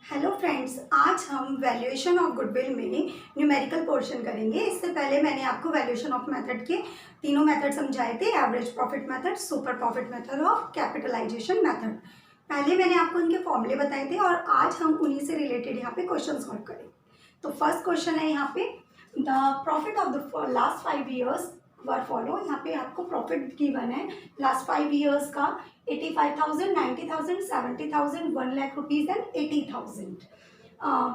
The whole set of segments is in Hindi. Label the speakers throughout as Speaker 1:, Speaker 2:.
Speaker 1: हेलो फ्रेंड्स, आज हम वैल्यूएशन ऑफ गुडविल में न्यूमेरिकल पोर्शन करेंगे। इससे पहले मैंने आपको वैल्यूएशन ऑफ मेथड के तीनों मेथड समझाए थे, average profit method, super profit method और कैपिटलाइजेशन मेथड। पहले मैंने आपको इनके फॉर्मूले बताए थे और आज हम उन्हीं से रिलेटेड यहाँ पे क्वेश्चन सॉल्व करेंगे। तो फर्स्ट क्वेश्चन है यहाँ पे, the profit of the last 5 years were follow. यहाँ पे आपको प्रॉफिट गिवन है लास्ट 5 ईयर्स का 85,000, 90,000, 70,000, 1 lakh rupees and 80,000।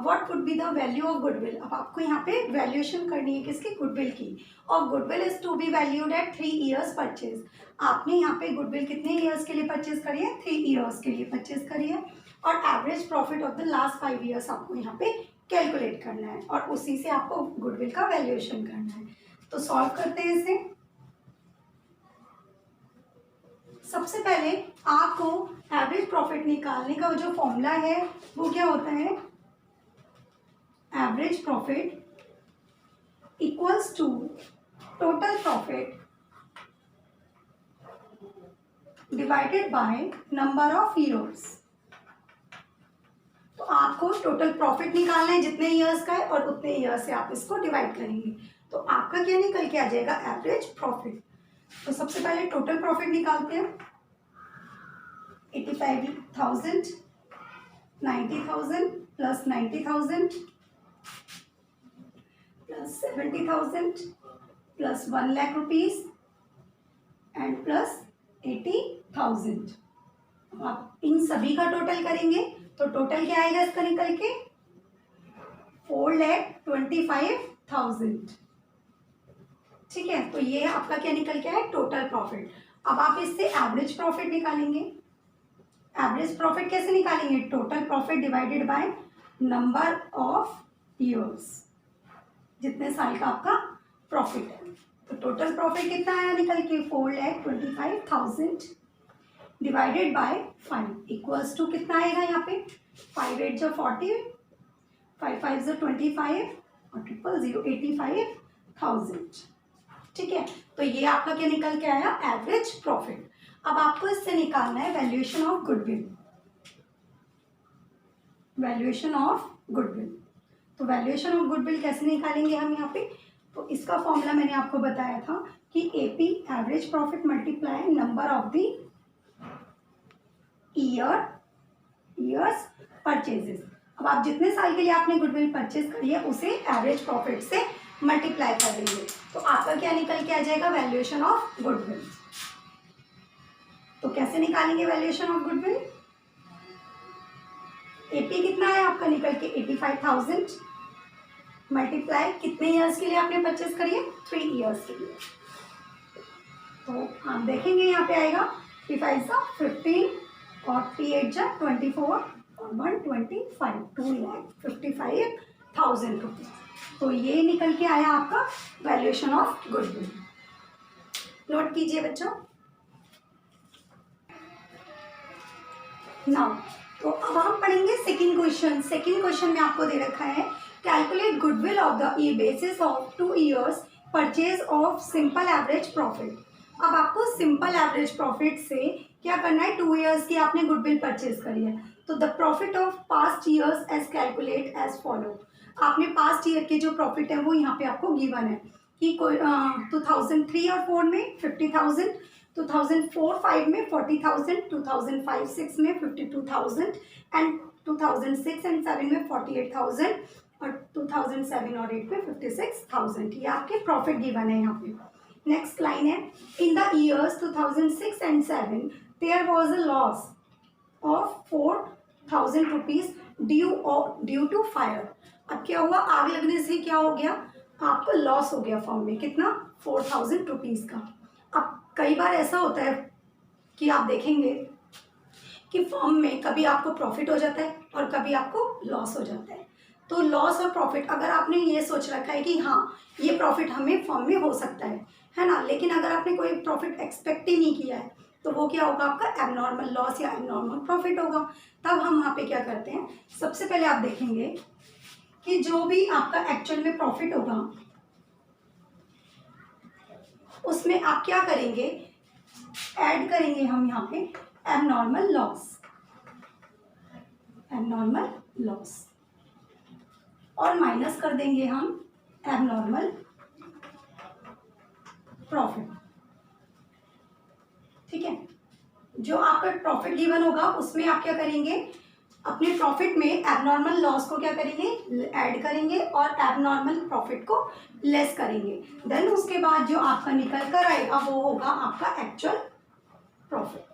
Speaker 1: What would be the value of goodwill. अब आपको यहाँ पे वैल्यूएशन करनी है किसकी, गुडविल की। और goodwill is to be valued at 3 years purchase. आपने यहाँ पे गुडविल कितने ईयर्स के लिए परचेज करी है, 3 ईयर्स के लिए परचेज करी है। और average profit of the last 5 years आपको यहाँ पे कैलकुलेट करना है और उसी से आपको गुडविल का वैल्यूएशन करना है। तो सॉल्व करते हैं इसे। सबसे पहले आपको एवरेज प्रॉफिट निकालने का जो फॉर्मूला है वो क्या होता है, average profit equals to total profit divided by number of years. तो आपको टोटल प्रॉफिट निकालना है जितने ईयर्स का है और उतने ईयर्स से आप इसको डिवाइड करेंगे तो आपका क्या निकल के आ जाएगा, एवरेज प्रॉफिट। तो सबसे पहले टोटल प्रॉफिट निकालते हैं। 85,000, 90,000 plus 90,000 plus 70,000 plus 1 lakh rupees and plus 80,000। अब आप इन सभी का टोटल करेंगे तो टोटल क्या आएगा इसका निकल के 4,25,000। ठीक है, तो ये आपका क्या निकल के आया, टोटल प्रॉफिट। अब आप इससे एवरेज प्रॉफिट निकालेंगे। एवरेज प्रॉफिट कैसे निकालेंगे, total profit divided by number of years, जितने साल का आपका प्रॉफिट है। तो टोटल प्रॉफिट कितना आया निकल के 4,25,000 डिवाइडेड बाय 5 इक्वल्स टू कितना आएगा यहाँ पे 5 8 जो 40, 5 5 जो 25 और 0 0 85,000। ठीक है, तो ये आपका क्या निकल के आया, एवरेज प्रॉफिट। अब आपको इससे निकालना है valuation of goodwill. Valuation of goodwill, तो वैल्यूएशन ऑफ गुडविल कैसे निकालेंगे हम यहाँ पे, तो इसका फॉर्मूला मैंने आपको बताया था कि AP average profit multiply number of the years purchases. अब आप जितने साल के लिए आपने गुडविल परचेज करी है उसे एवरेज प्रॉफिट से मल्टीप्लाई कर देंगे तो आपका क्या निकल के आ जाएगा, वैल्यूएशन ऑफ गुडविल। तो कैसे निकालेंगे वैल्यूएशन ऑफ गुडविल, एपी कितना है आपका निकल के 85,000 मल्टीप्लाई कितने ईयर्स के लिए आपने परचेज करी है, 3 ईयर्स के लिए। तो हम देखेंगे यहाँ पे आएगा 3 5 15 और 3 8 जा 24 और 125 2,55,000 रुपीज। तो ये निकल के आया आपका वैल्यूएशन ऑफ गुडविल। नोट कीजिए बच्चों। नाउ तो अब हम पढ़ेंगे सेकंड क्वेश्चन। सेकंड क्वेश्चन में आपको दे रखा है calculate goodwill of the basis of 2 years purchase of simple average profit. अब आपको सिंपल एवरेज प्रॉफिट से क्या करना है, 2 ईयर्स की आपने गुडविल परचेज करी है तो the profit of past years as calculate as follow. आपने पास्ट ईयर के जो प्रॉफिट है वो यहाँ पे आपको गिवन है कि कोई 2003 और 4 में 50,000, 2004-5 में 40,000, 2005-6 में 52,000 एंड 2006 एंड 7 में 48,000 और 2007 और 8 में 56,000। ये आपके प्रॉफिट गिवन है यहाँ पे। नेक्स्ट लाइन है, in the years 2006 and 7 there was a loss of 4,000 rupees due to fire. अब क्या हुआ, आग लगने से क्या हो गया, आपको लॉस हो गया फॉर्म में, कितना 4,000 रुपीज का। अब कई बार ऐसा होता है कि आप देखेंगे कि फॉर्म में कभी आपको प्रॉफिट हो जाता है और कभी आपको लॉस हो जाता है। तो लॉस और प्रॉफिट अगर आपने ये सोच रखा है कि हाँ ये प्रॉफिट हमें फॉर्म में हो सकता है ना, लेकिन अगर आपने कोई प्रॉफिट एक्सपेक्ट ही नहीं किया है तो वो क्या होगा, आपका एबनॉर्मल लॉस या एबनॉर्मल प्रॉफिट होगा। तब हम वहाँ पे क्या करते हैं, सबसे पहले आप देखेंगे कि जो भी आपका एक्चुअल में प्रॉफिट होगा उसमें आप क्या करेंगे, ऐड करेंगे हम यहाँ पे एबनॉर्मल लॉस। एबनॉर्मल लॉस, और माइनस कर देंगे हम एबनॉर्मल प्रॉफिट। ठीक है, जो आपका प्रॉफिट गिवन होगा उसमें आप क्या करेंगे, अपने प्रॉफिट में एबनॉर्मल लॉस को क्या करेंगे, ऐड करेंगे और एबनॉर्मल प्रॉफिट को लेस करेंगे। देन उसके बाद जो आपका निकल कर आएगा वो होगा आपका एक्चुअल प्रॉफिट।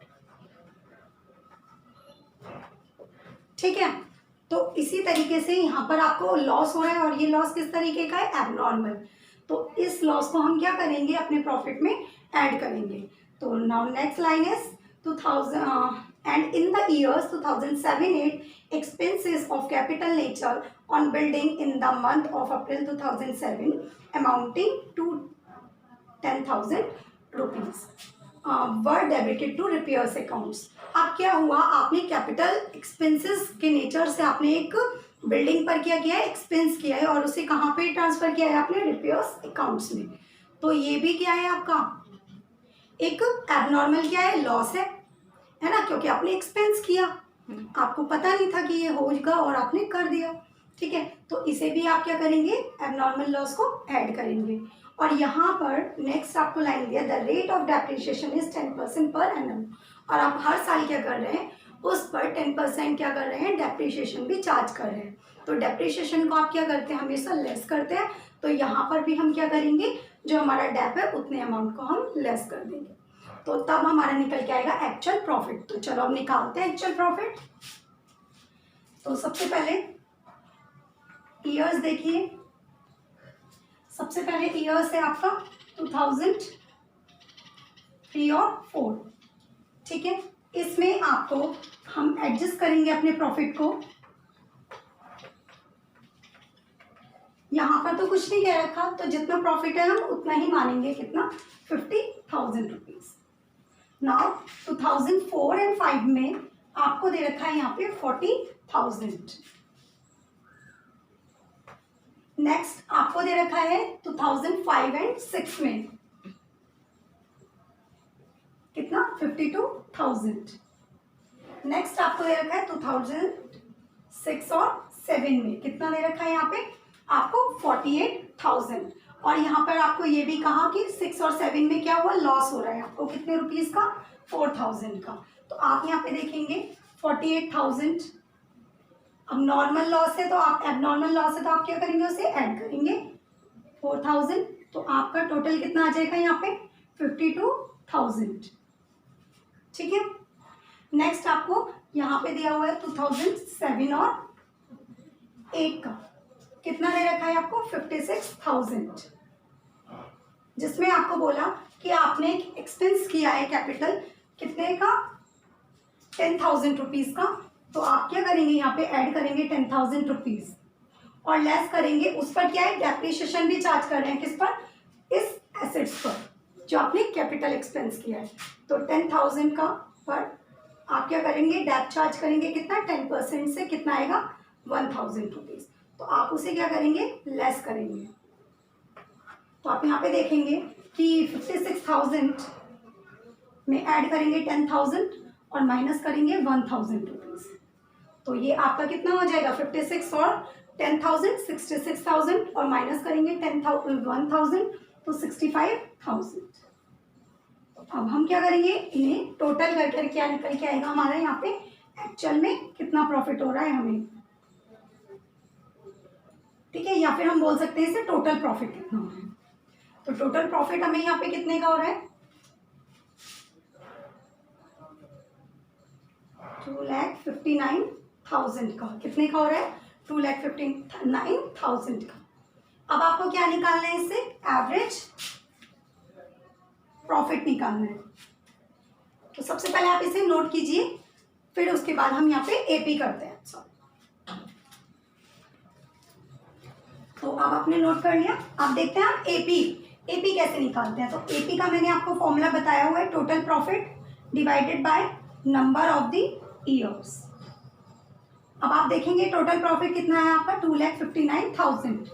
Speaker 1: ठीक है, तो इसी तरीके से यहाँ पर आपको लॉस हो रहा है, और ये लॉस किस तरीके का है, एबनॉर्मल। तो इस लॉस को हम क्या करेंगे, अपने प्रॉफिट में ऐड करेंगे। तो now next line is 2000 and in the years 2007-8 expenses of capital nature on building in the month of April 2007 amounting to 10,000 rupees were debited to repairs accounts। अब क्या हुआ, आपने कैपिटल एक्सपेंसेस के नेचर से आपने एक बिल्डिंग पर क्या किया है, एक्सपेंस किया है, और उसे कहाँ पे ट्रांसफर किया है आपने, रिपेयर्स अकाउंट्स में। तो ये भी क्या है आपका एक एबनॉर्मल क्या है, लॉस है ना, क्योंकि आपने एक्सपेंस किया, आपको पता नहीं था कि ये होगा और आपने कर दिया। ठीक है, तो इसे भी आप क्या करेंगे, एबनॉर्मल लॉस को ऐड करेंगे। और यहाँ पर नेक्स्ट आपको लाइन दिया, the rate of depreciation is 10% per annum, और आप हर साल क्या कर रहे हैं, उस पर 10% क्या कर रहे हैं, डेप्रिसिएशन भी चार्ज कर रहे हैं। तो डेप्रिसिएशन को आप क्या करते हैं, हमेशा लेस करते हैं। तो यहाँ पर भी हम क्या करेंगे, जो हमारा डेप है उतने अमाउंट को हम लेस कर देंगे, तो तब हमारा निकल के आएगा एक्चुअल प्रॉफिट। तो चलो अब निकालते हैं एक्चुअल प्रॉफिट। तो सबसे पहले ईयर्स देखिए, सबसे पहले ईयर्स है आपका 2003 और 4। ठीक है, इसमें आपको हम एडजस्ट करेंगे अपने प्रॉफिट को। यहाँ पर तो कुछ नहीं कह रखा, तो जितना प्रॉफिट है हम उतना ही मानेंगे, कितना, 50,000 रुपीज। नाउ 2004 एंड 5 में आपको दे रखा है यहाँ पे 40,000। नेक्स्ट आपको दे रखा है 2005 एंड 6 में कितना, 52,000। नेक्स्ट आपको दे रखा है 2006 और 7 में कितना दे रखा है यहाँ पे आपको 48,000। और यहाँ पर आपको ये भी कहा कि 6 और 7 में क्या हुआ, लॉस हो रहा है आपको कितने रुपीस का, 4,000 का। तो आप यहाँ पे देखेंगे 48,000। अब नॉर्मल लॉस है तो आप, एबनॉर्मल लॉस है तो आप क्या करेंगे, उसे ऐड करेंगे 4,000। तो आपका टोटल कितना आ जाएगा यहाँ पे 52,000। ठीक है, नेक्स्ट आपको यहाँ पे दिया हुआ है 2007 और 8 का कितना दे रखा है आपको 56,000, जिसमें आपको बोला कि आपने एक्सपेंस किया है कैपिटल कितने का, 10,000 रुपीज का। तो आप क्या करेंगे, यहाँ पे ऐड करेंगे 10,000 रुपीज और लेस करेंगे, उस पर क्या है, डेप्रिसिएशन भी चार्ज कर रहे हैं, किस पर, इस एसेट्स पर जो आपने कैपिटल एक्सपेंस किया है। तो 10,000 का पर आप क्या करेंगे, डेप चार्ज करेंगे कितना, 10% से कितना आएगा, 1,000 रुपीज। तो आप उसे क्या करेंगे, लेस करेंगे। तो आप यहाँ पे देखेंगे कि 56,000 में ऐड करेंगे 10,000 और माइनस करेंगे 1,000 रुपीज। तो ये आपका कितना हो जाएगा, 56 और 10,000 66,000 और माइनस करेंगे 1,000 तो 65,000। अब हम क्या करेंगे, इन्हें टोटल करके क्या निकल के आएगा हमारा यहाँ पे एक्चुअल में कितना प्रॉफिट हो रहा है हमें। ठीक है, या फिर हम बोल सकते हैं इसे टोटल प्रॉफिट कितना हो रहा है। तो टोटल प्रॉफिट हमें यहाँ पे कितने का हो रहा है, 2,59,000 का। कितने का हो रहा है, 2,59,000 का। अब आपको क्या निकालना है, इससे एवरेज प्रॉफिट निकालना है। तो सबसे पहले आप इसे नोट कीजिए, फिर उसके बाद हम यहाँ पे एपी करते हैं। तो अब आपने नोट कर लिया, अब देखते हैं हम एपी कैसे निकालते हैं। तो एपी का मैंने आपको फॉर्मूला बताया हुआ है, total profit divided by number of the years. अब आप देखेंगे टोटल प्रॉफिट कितना है आपका 2,59,000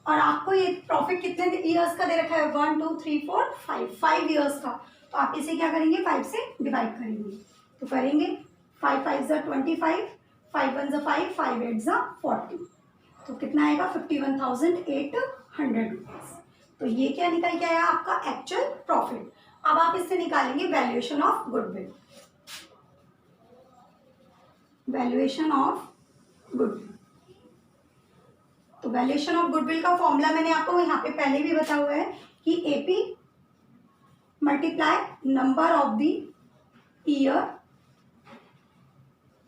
Speaker 1: और आपको ये प्रॉफिट कितने ईयर्स का दे रखा है 1 2 3 4 5 ईयर्स का। तो आप इसे क्या करेंगे 5 से डिवाइड करेंगे। तो करेंगे 5 5 25, 5 1 5, 5 8 40, तो कितना आएगा 51,800 रुपीज। तो ये क्या निकल के आया आपका एक्चुअल प्रॉफिट। अब आप इससे निकालेंगे valuation of goodwill. Valuation of goodwill, तो वैल्यूएशन ऑफ गुडविल का फॉर्मूला मैंने आपको यहाँ पे पहले भी बताया हुआ है कि AP multiply number of the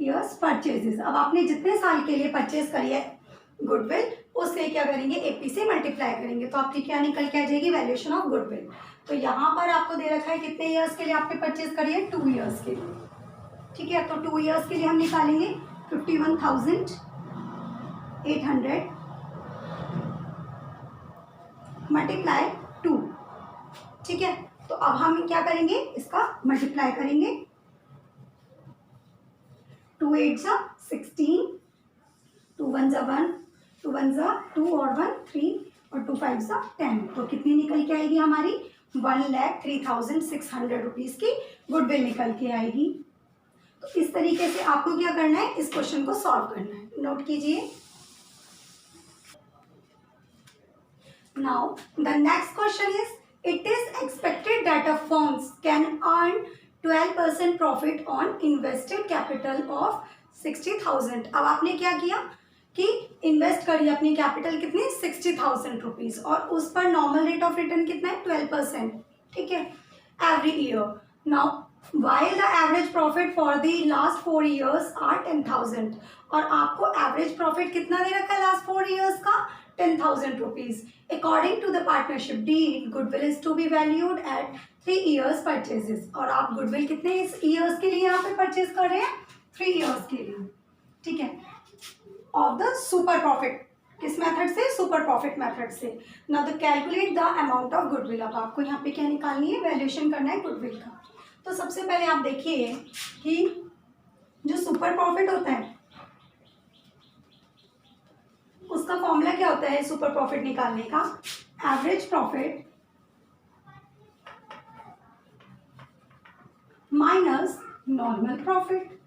Speaker 1: years purchases. अब आपने जितने साल के लिए परचेज करी है गुडविल, उससे क्या करेंगे एपी से मल्टीप्लाई करेंगे, तो आपकी क्या निकल के आ जाएगी वैल्यूएशन ऑफ गुडविल। तो यहाँ पर आपको दे रखा है कितने ईयर्स के लिए आपने परचेज करी है, 2 ईयर्स के लिए। ठीक है, तो 2 ईयर्स के लिए हम निकालेंगे 51,800 मल्टीप्लाई 2। ठीक है, तो अब हम क्या करेंगे, इसका मल्टीप्लाई करेंगे। 2 8 16, 2 1 1, 2 1 2 और 1 3 और 2 5 10, तो कितनी निकल के आएगी हमारी 1,03,600 रुपीज की गुडविल निकल के आएगी। तो इस तरीके से आपको क्या करना है, इस क्वेश्चन को सॉल्व करना है। नोट कीजिए। Now the next question is, it is expected that a firms can earn 12% profit on invested capital of 60,000। अब आपने क्या किया कि इन्वेस्ट करिए अपनी कैपिटल कितनी 60,000 रुपीज, और उस पर नॉर्मल रेट ऑफ रिटर्न कितना है 12%। ठीक है, every year. Now while the average profit for the last 4 years are 10,000, और आपको एवरेज प्रॉफिट कितना दे रखा है लास्ट 4 years का 10,000 rupees. According to the partnership deed goodwill is to be valued at 3 years purchases, और आप गुडविल कितने ईयर्स के लिए यहाँ पे परचेज कर रहे हैं 3 years के लिए। ठीक है, ऑफ द सुपर प्रॉफिट, किस मेथड से, सुपर प्रॉफिट मेथड से। Now the calculate the amount of goodwill. अब आपको यहाँ पे क्या निकालनी है, वैल्यूएशन करना है गुडविल का। तो सबसे पहले आप देखिए कि जो सुपर प्रॉफिट होता है उसका फॉर्मूला क्या होता है सुपर प्रॉफिट निकालने का, average profit minus normal profit.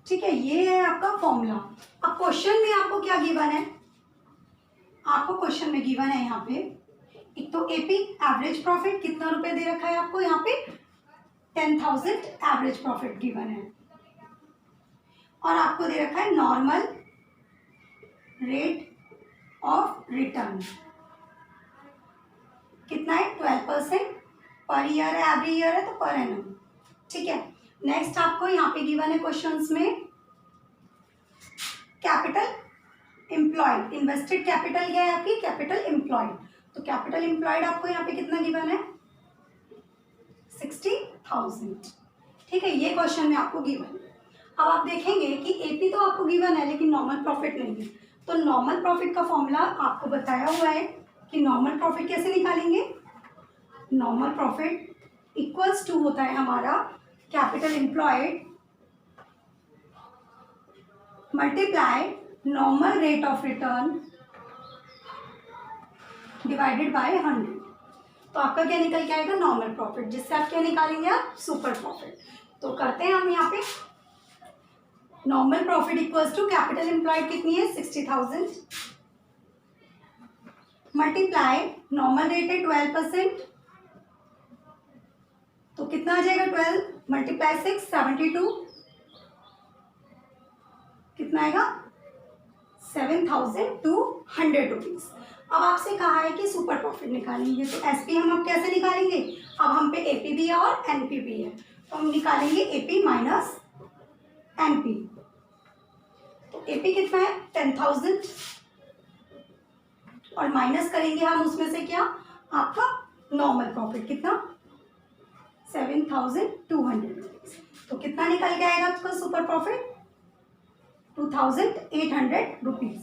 Speaker 1: ठीक है, ये है आपका फॉर्मूला। अब क्वेश्चन में आपको क्या गिवन है, आपको क्वेश्चन में गिवन है यहाँ पे एक तो एपी एवरेज प्रॉफिट कितना रुपए दे रखा है आपको यहाँ पे 10,000 एवरेज प्रॉफिट गिवन है, और आपको दे रखा है नॉर्मल रेट ऑफ रिटर्न कितना है 12% पर ईयर है, एवरी ईयर है तो पर एनम। ठीक है, नेक्स्ट आपको यहाँ पे गिवन है क्वेश्चंस में कैपिटल एम्प्लॉयड, इन्वेस्टेड कैपिटल क्या है आपकी कैपिटल एम्प्लॉयड, तो कैपिटल एम्प्लॉयड आपको यहाँ पे कितना गिवन है 60,000। ठीक है, ये क्वेश्चन में आपको गिवन। अब आप देखेंगे कि एपी तो आपको गिवन है लेकिन नॉर्मल प्रॉफिट नहीं है, तो नॉर्मल प्रॉफिट का फॉर्मूला आपको बताया हुआ है कि नॉर्मल प्रॉफिट कैसे निकालेंगे। नॉर्मल प्रॉफिट इक्वल्स टू होता है हमारा capital employed multiply normal rate of return divided by 100। तो आपका क्या निकल के आएगा नॉर्मल प्रॉफिट, जिससे आप क्या निकालेंगे आप सुपर प्रॉफिट। तो करते हैं हम यहाँ पे normal profit equals to capital employed कितनी है 60,000 मल्टीप्लाई नॉर्मल रेट है 12%, तो कितना आ जाएगा 12 मल्टीप्लाई 6 72, कितना आएगा 7,200 रुपीज। अब आपसे कहा है कि सुपर प्रॉफिट निकालेंगे, तो एसपी हम अब कैसे निकालेंगे, अब हम पे एपी भी है और एनपी भी है, तो हम निकालेंगे एपी माइनस एनपी। तो एपी कितना है 10,000 और माइनस करेंगे हम उसमें से क्या आपका नॉर्मल प्रॉफिट कितना 7,200 रुपीज, तो कितना निकल के आएगा आपका सुपर प्रॉफिट 2,800 रुपीज।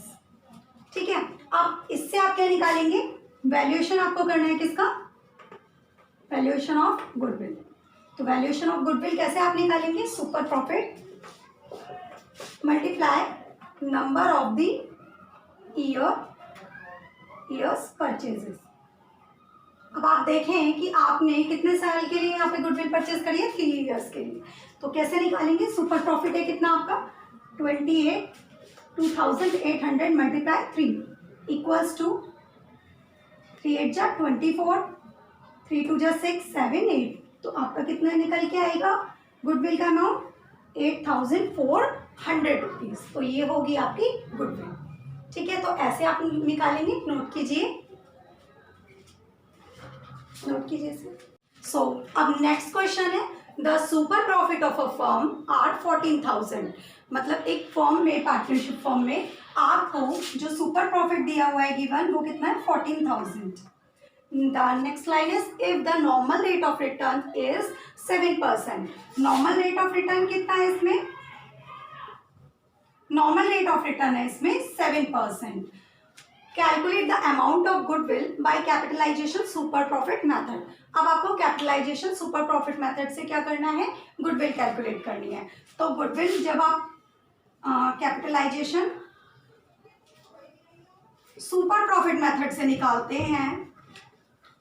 Speaker 1: ठीक है, अब इससे आप क्या निकालेंगे वैल्यूएशन आपको करना है किसका, वैल्यूएशन ऑफ गुडविल। तो वैल्यूएशन ऑफ गुडविल कैसे आप निकालेंगे, super profit multiply number of the years purchases अब आप देखें कि आपने कितने साल के लिए यहाँ पे गुडविल परचेज करी है, 3 ईयर्स के लिए। तो कैसे निकालेंगे, सुपर प्रॉफिट है कितना आपका 28,800 मल्टीप्लाई 3 इक्वल्स टू 3 8 जा 24, 3 2 जा 6 7 8। तो आपका कितना निकल के आएगा गुडविल का अमाउंट 8,400 रुपीज़। तो ये होगी आपकी गुडविल। ठीक है, तो ऐसे आप निकालेंगे, नोट कीजिए, नोट कीजिए सर। सो अब नेक्स्ट क्वेश्चन है, the super profit of a firm are 14,000। मतलब एक फर्म में, पार्टनरशिप फर्म में आपको जो सुपर प्रॉफिट दिया हुआ है गिवन, वो कितना है 14,000। The next line is if the normal rate of return is 7%। Normal rate of return कितना है इसमें, नॉर्मल रेट ऑफ रिटर्न है इसमें 7%। Calculate the amount of goodwill by capitalisation super profit method. अब आपको कैपिटलाइजेशन सुपर प्रॉफिट मेथड से क्या करना है, गुडविल कैलकुलेट करनी है। तो गुडविल जब आप कैपिटलाइजेशन सुपर प्रॉफिट मेथड से निकालते हैं,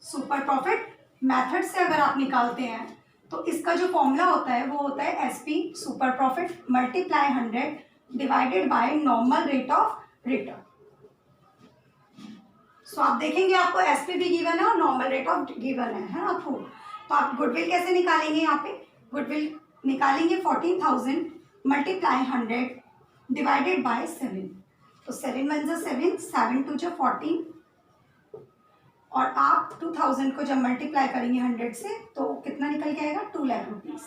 Speaker 1: सुपर प्रॉफिट मेथड से अगर आप निकालते हैं तो इसका जो फॉर्मूला होता है वो होता है SP super profit multiply 100 divided by normal rate of return. So आप देखेंगे आपको एसपी भी गिवन है और नॉर्मल रेट ऑफ गिवन है आपको। तो आप गुडविल कैसे निकालेंगे, यहाँ पे गुडविल निकालेंगे 14,000 मल्टीप्लाई 100 डिवाइडेड बाय 7। तो 7 1 जा 7, 7 2 जा 14, और आप 2,000 को जब मल्टीप्लाई करेंगे 100 से तो कितना निकल के आएगा 2 लाख रुपीज़।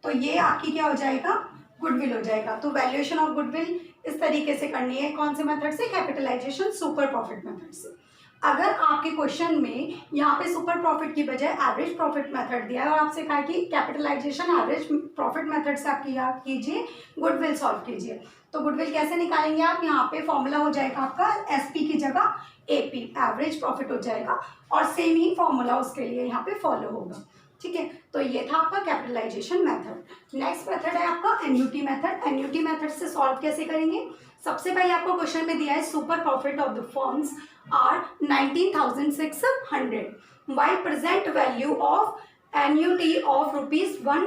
Speaker 1: तो ये आपकी क्या हो जाएगा, गुडविल हो जाएगा। तो वैल्यूएशन ऑफ गुडविल इस तरीके से करनी है, कौन से मेथड से, कैपिटलाइजेशन सुपर प्रॉफिट मेथड से। अगर आपके क्वेश्चन में यहाँ पे सुपर प्रॉफिट की बजाय एवरेज प्रॉफिट मेथड दिया है और आपसे कहा कि कैपिटलाइजेशन एवरेज प्रॉफिट मेथड से आप किया कीजिए, गुडविल सॉल्व कीजिए। तो गुडविल कैसे निकालेंगे आप, यहाँ पे फॉर्मूला हो जाएगा आपका एसपी की जगह एपी, एवरेज प्रॉफिट हो जाएगा, और सेम ही फॉर्मूला उसके लिए यहाँ पे फॉलो होगा। ठीक है, तो ये था आपका कैपिटलाइजेशन मेथड। नेक्स्ट मेथड है आपका एन्युटी मेथड। एन्युटी मेथड से सॉल्व कैसे करेंगे, सबसे पहले आपको क्वेश्चन में दिया है super profit of the firms are 19,600 while present value of annuity of ₹1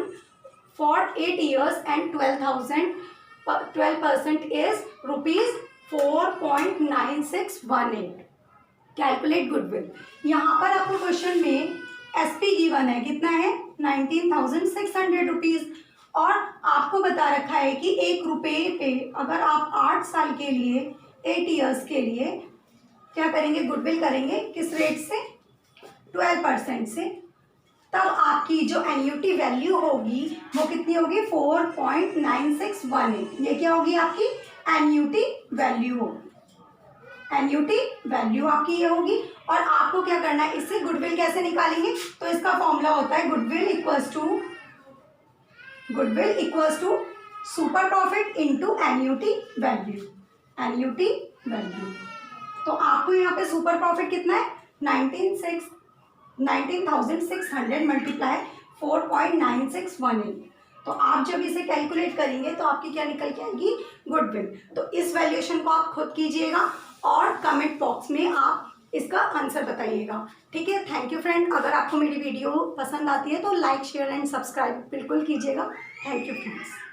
Speaker 1: for 8 years and 12% is ₹4.9618। Calculate goodwill. यहाँ पर आपको क्वेश्चन में एसपी गिवन है, कितना है 19,600 रुपीज़, और आपको बता रखा है कि 1 रुपये पे अगर आप 8 साल के लिए 8 ईयर्स के लिए क्या करेंगे, गुडविल करेंगे, किस रेट से 12% से, तब आपकी जो एन्युटी वैल्यू होगी वो कितनी होगी 4.9618। ये क्या होगी आपकी एन्युटी वैल्यू होगी, एन्युटी वैल्यू आपकी ये होगी। और आपको क्या करना है, इससे गुडविल कैसे निकालेंगे, तो इसका फॉर्मूला होता है goodwill equals to super profit into annuity value, annuity value. तो आपको यहाँ पे सुपर प्रॉफिट कितना है 19,600 मल्टीप्लाई 4.9618। तो आप जब इसे कैलकुलेट करेंगे तो आपकी क्या निकल के आएगी, गुडविल। तो इस वैल्यूएशन को आप खुद कीजिएगा और कमेंट बॉक्स में आप इसका आंसर बताइएगा। ठीक है, थैंक यू फ्रेंड। अगर आपको मेरी वीडियो पसंद आती है तो लाइक शेयर एंड सब्सक्राइब बिल्कुल कीजिएगा। Thank you friends.